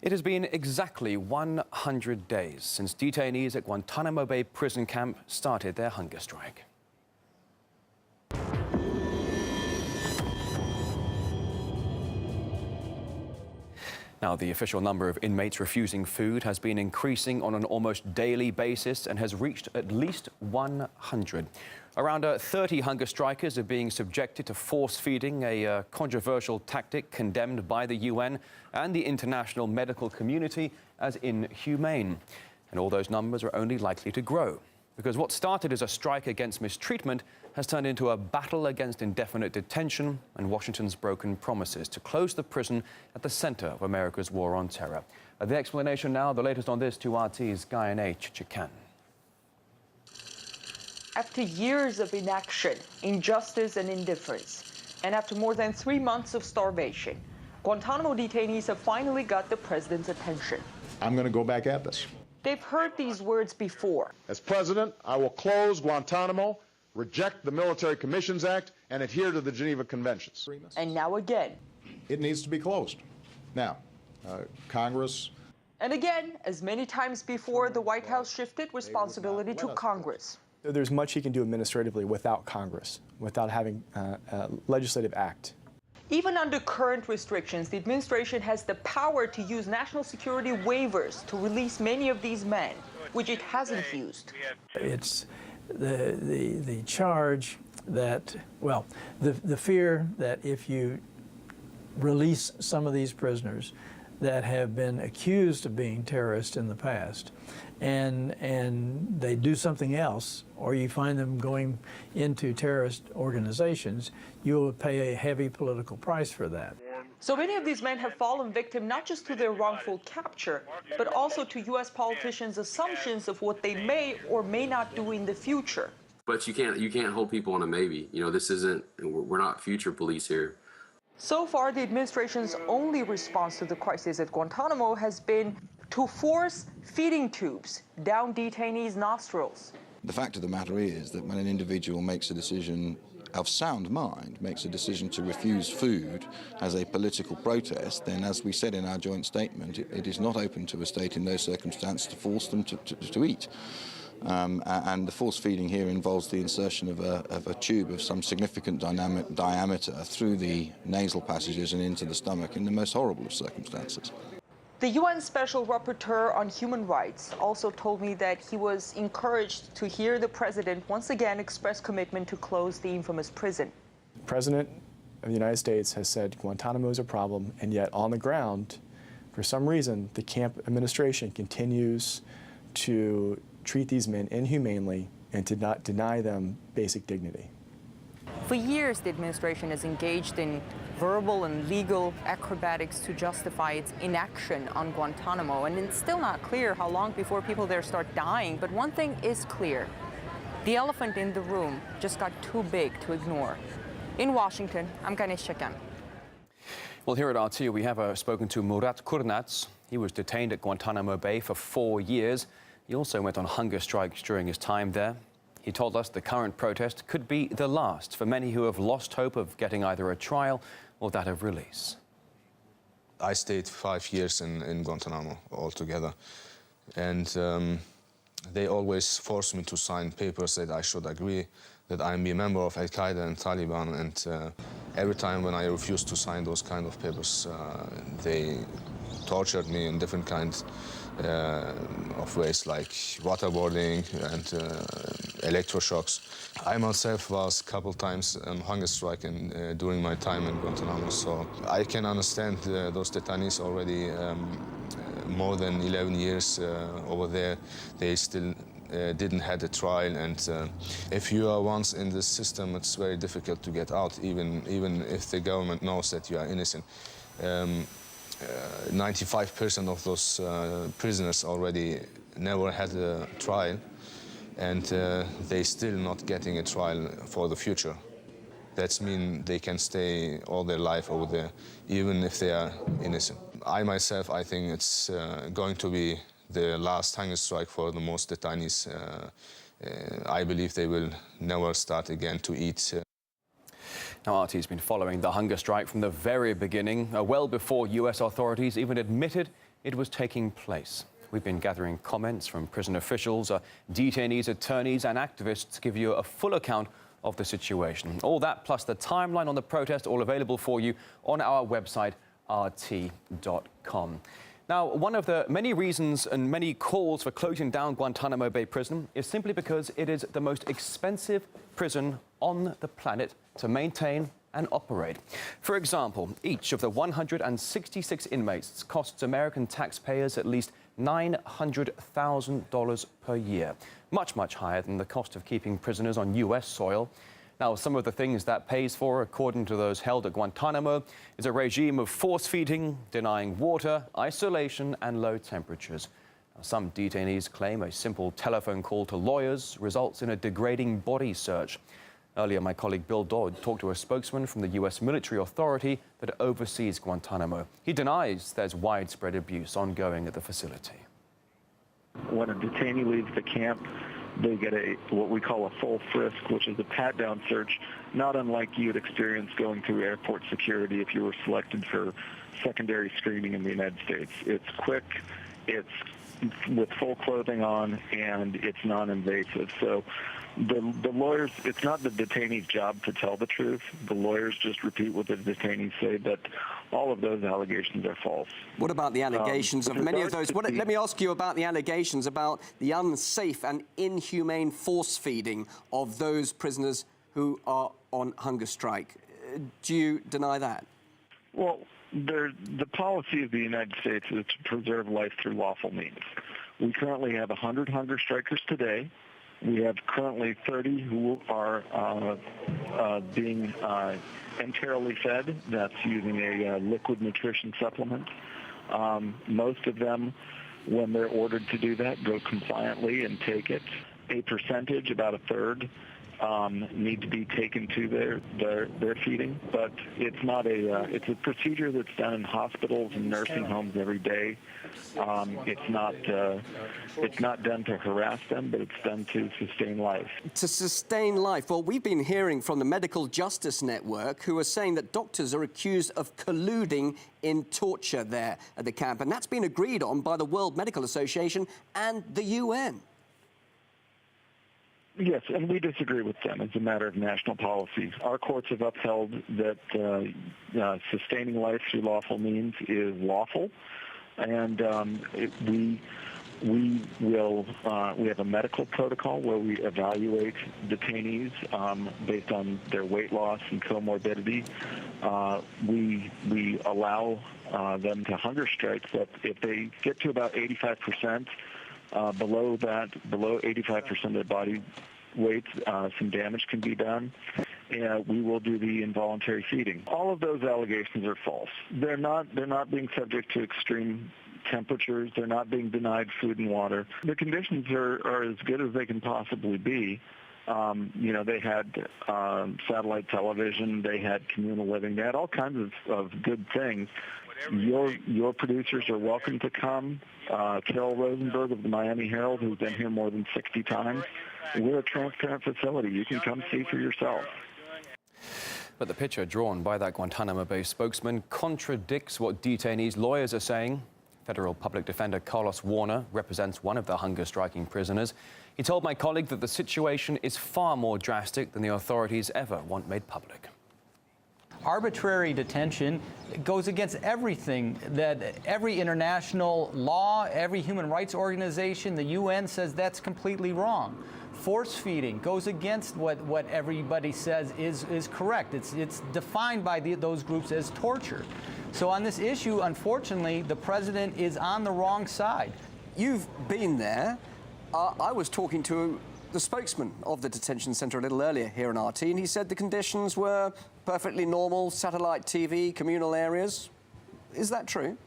It has been exactly 100 days since detainees at Guantanamo Bay prison camp started their hunger strike. Now, the official number of inmates refusing food has been increasing on an almost daily basis and has reached at least 100. Around 30 hunger strikers are being subjected to force feeding, a controversial tactic condemned by the UN and the international medical community as inhumane. And all those numbers are only likely to grow, because what started as a strike against mistreatment has turned into a battle against indefinite detention and Washington's broken promises to close the prison at the center of America's war on terror. The explanation now, the latest on this to RT's Guyanay Chichikan. After years of inaction, injustice and indifference, and after more than 3 months of starvation, Guantanamo detainees have finally got the president's attention. I'm going to go back at this. They've heard these words before. As president, I will close Guantanamo, reject the Military Commissions Act, and adhere to the Geneva Conventions. And now again. It needs to be closed. Now, Congress... And again, as many times before, the White House shifted responsibility to Congress. There's much he can do administratively without Congress, without having a legislative act. Even under current restrictions, the administration has the power to use national security waivers to release many of these men, which it hasn't used. It's the charge that, well, the fear that if you release some of these prisoners that have been accused of being terrorists in the past, and they do something else, or you find them going into terrorist organizations, you'll pay a heavy political price for that. So many of these men have fallen victim not just to their wrongful capture, but also to U.S. politicians' assumptions of what they may or may not do in the future. But you can't hold people on a maybe. You know, this isn't, we're not future police here. So far, the administration's only response to the crisis at Guantanamo has been to force feeding tubes down detainees' nostrils. The fact of the matter is that when an individual makes a decision of sound mind, makes a decision to refuse food as a political protest, then, as we said in our joint statement, it is not open to a state in those circumstances to force them to eat. And the force feeding here involves the insertion of a tube of some significant diameter through the nasal passages and into the stomach in the most horrible of circumstances. The UN Special Rapporteur on Human Rights also told me that he was encouraged to hear the president once again express commitment to close the infamous prison. The President of the United States has said Guantanamo is a problem, and yet on the ground, for some reason, the camp administration continues to treat these men inhumanely and to not deny them basic dignity. For years, the administration has engaged in verbal and legal acrobatics to justify its inaction on Guantanamo, and it's still not clear how long before people there start dying. But one thing is clear: the elephant in the room just got too big to ignore. In Washington, I'm Guyanay Chichikan. Well, here at RT, we have spoken to Murat Kurnaz. He was detained at Guantanamo Bay for 4 years. He also went on hunger strikes during his time there. He told us the current protest could be the last for many who have lost hope of getting either a trial or that of release. I stayed 5 years in Guantanamo altogether, and they always forced me to sign papers that I should agree that I'm a member of Al-Qaeda and Taliban, and every time when I refused to sign those kind of papers, they tortured me in different kinds of ways, like waterboarding and electroshocks. I myself was a couple times on hunger strike during my time in Guantanamo, so I can understand those detainees already more than 11 years over there. They still didn't have a trial, and if you are once in this system, it's very difficult to get out, even if the government knows that you are innocent. 95% of those prisoners already never had a trial, and they still not getting a trial for the future. That means they can stay all their life over there, even if they are innocent. I myself, I think it's going to be the last hunger strike for the most detainees. I believe they will never start again to eat. Now, RT's been following the hunger strike from the very beginning, well before US authorities even admitted it was taking place. We've been gathering comments from prison officials, detainees, attorneys and activists to give you a full account of the situation. All that plus the timeline on the protest, all available for you on our website, rt.com. Now, one of the many reasons and many calls for closing down Guantanamo Bay Prison is simply because it is the most expensive prison on the planet to maintain and operate. For example, each of the 166 inmates costs American taxpayers at least $900,000 per year, much higher than the cost of keeping prisoners on US soil. Now, some of the things that pays for, according to those held at Guantanamo, is a regime of force feeding, denying water, isolation and low temperatures. Now, some detainees claim a simple telephone call to lawyers results in a degrading body search. Earlier, my colleague Bill Dodd talked to a spokesman from the US military authority that oversees Guantanamo. He denies there's widespread abuse ongoing at the facility. When a detainee leaves the camp, they get what we call a full frisk, which is a pat-down search, not unlike you'd experience going through airport security if you were selected for secondary screening in the United States. It's quick, it's with full clothing on, and it's non-invasive. So the lawyers, it's not the detainee's job to tell the truth. The lawyers just repeat what the detainees say, but all of those allegations are false. What about the allegations of many of those? Let me ask you about the allegations about the unsafe and inhumane force feeding of those prisoners who are on hunger strike. Do you deny that? Well, the policy of the United States is to preserve life through lawful means. We currently have 100 hunger strikers today. We have currently 30 who are being enterally fed. That's using a liquid nutrition supplement. Most of them, when they're ordered to do that, go compliantly and take it. A percentage, about a third, need to be taken to their feeding, but it's not it's a procedure that's done in hospitals and nursing homes every day. It's not done to harass them, but it's done to sustain life. To sustain life. Well, we've been hearing from the Medical Justice Network, who are saying that doctors are accused of colluding in torture there at the camp, and that's been agreed on by the World Medical Association and the UN. Yes, and we disagree with them as a matter of national policy. Our courts have upheld that sustaining life through lawful means is lawful, and we have a medical protocol where we evaluate detainees based on their weight loss and comorbidity. We allow them to hunger strike, but if they get to about 85%, below 85% of their body weight, some damage can be done. We will do the involuntary feeding. All of those allegations are false. They're not being subject to extreme temperatures. They're not being denied food and water. The conditions are as good as they can possibly be. They had satellite television. They had communal living. They had all kinds of good things. Your producers are welcome to come. Carol Rosenberg of the Miami Herald, who's been here more than 60 times. We're a transparent facility. You can come see for yourself. But the picture drawn by that Guantanamo Bay spokesman contradicts what detainees' lawyers are saying. Federal Public Defender Carlos Warner represents one of the hunger-striking prisoners. He told my colleague that the situation is far more drastic than the authorities ever want made public. Arbitrary detention goes against everything that every international law, every human rights organization, the UN says that's completely wrong. Force feeding goes against what everybody says is correct. It's defined by those groups as torture. So on this issue, unfortunately, the president is on the wrong side. You've been there. I was talking to the spokesman of the detention center a little earlier here on RT, and he said the conditions were perfectly normal, satellite TV, communal areas. Is that true?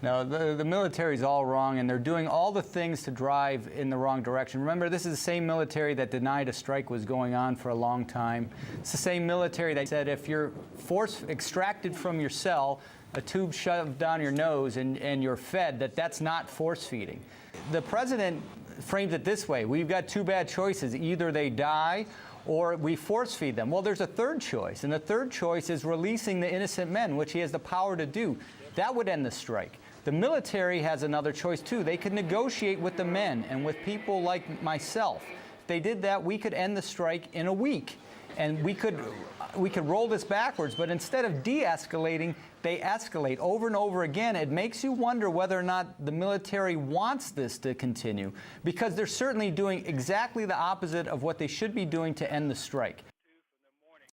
No, the military's all wrong, and they're doing all the things to drive in the wrong direction. Remember, this is the same military that denied a strike was going on for a long time. It's the same military that said if you're force extracted from your cell, a tube shoved down your nose, and you're fed, that's not force feeding. The president frames it this way: we've got two bad choices. Either they die or we force feed them. Well, there's a third choice, and the third choice is releasing the innocent men, which he has the power to do. That would end the strike. The military has another choice too. They could negotiate with the men and with people like myself. If they did that, we could end the strike in a week. And we could roll this backwards, but instead of de-escalating, they escalate over and over again. It makes you wonder whether or not the military wants this to continue, because they're certainly doing exactly the opposite of what they should be doing to end the strike.